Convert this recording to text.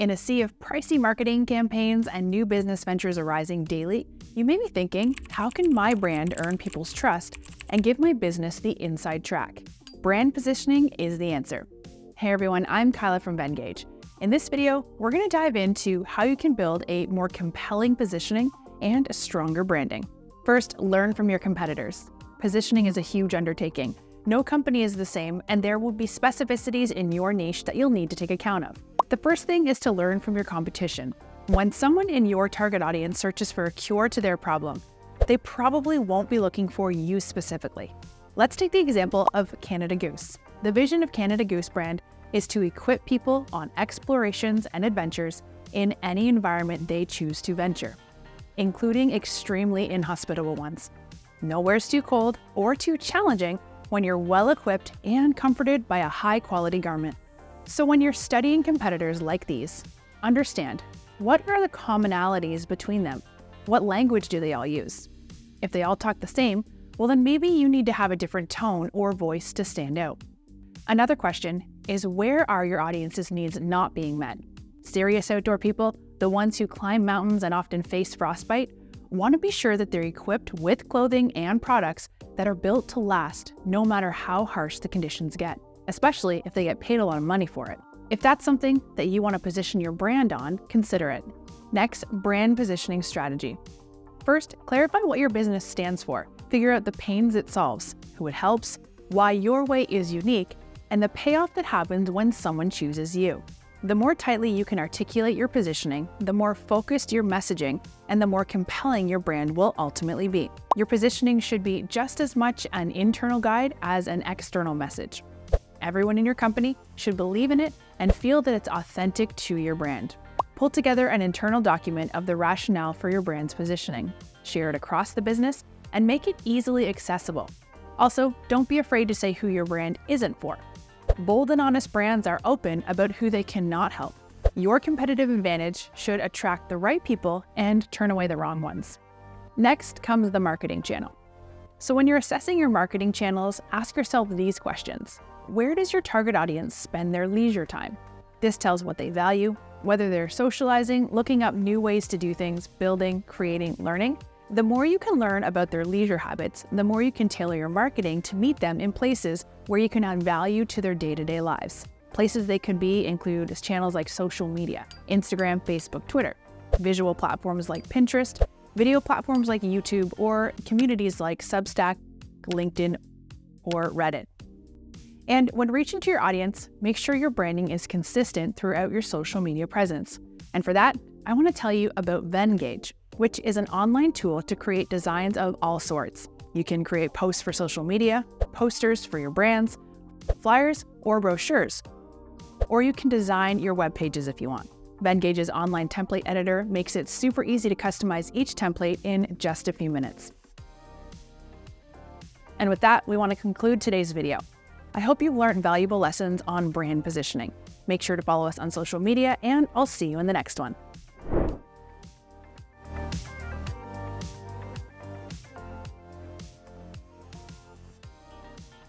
In a sea of pricey marketing campaigns and new business ventures arising daily, you may be thinking, how can my brand earn people's trust and give my business the inside track? Brand positioning is the answer. Hey everyone, I'm Kyla from Venngage. In this video, we're going to dive into how you can build a more compelling positioning and a stronger branding. First, learn from your competitors. Positioning is a huge undertaking. No company is the same, and there will be specificities in your niche that you'll need to take account of. The first thing is to learn from your competition. When someone in your target audience searches for a cure to their problem, they probably won't be looking for you specifically. Let's take the example of Canada Goose. The vision of Canada Goose brand is to equip people on explorations and adventures in any environment they choose to venture, including extremely inhospitable ones. Nowhere's too cold or too challenging when you're well-equipped and comforted by a high-quality garment. So when you're studying competitors like these, understand, what are the commonalities between them? What language do they all use? If they all talk the same, well then maybe you need to have a different tone or voice to stand out. Another question is, where are your audience's needs not being met? Serious outdoor people, the ones who climb mountains and often face frostbite, want to be sure that they're equipped with clothing and products that are built to last no matter how harsh the conditions get, especially if they get paid a lot of money for it. If that's something that you want to position your brand on, consider it. Next, brand positioning strategy. First, clarify what your business stands for. Figure out the pains it solves, who it helps, why your way is unique, and the payoff that happens when someone chooses you. The more tightly you can articulate your positioning, the more focused your messaging, and the more compelling your brand will ultimately be. Your positioning should be just as much an internal guide as an external message. Everyone in your company should believe in it and feel that it's authentic to your brand. Pull together an internal document of the rationale for your brand's positioning. Share it across the business and make it easily accessible. Also, don't be afraid to say who your brand isn't for. Bold and honest brands are open about who they cannot help. Your competitive advantage should attract the right people and turn away the wrong ones. Next comes the marketing channel. So when you're assessing your marketing channels, ask yourself these questions. Where does your target audience spend their leisure time? This tells what they value, whether they're socializing, looking up new ways to do things, building, creating, learning. The more you can learn about their leisure habits, the more you can tailor your marketing to meet them in places where you can add value to their day-to-day lives. Places they could be include channels like social media, Instagram, Facebook, Twitter, visual platforms like Pinterest, video platforms like YouTube, or communities like Substack, LinkedIn, or Reddit. And when reaching to your audience, make sure your branding is consistent throughout your social media presence. And for that, I want to tell you about Venngage, which is an online tool to create designs of all sorts. You can create posts for social media, posters for your brands, flyers, or brochures. Or you can design your web pages if you want. Vengage's online template editor makes it super easy to customize each template in just a few minutes. And with that, we want to conclude today's video. I hope you've learned valuable lessons on brand positioning. Make sure to follow us on social media, and I'll see you in the next one.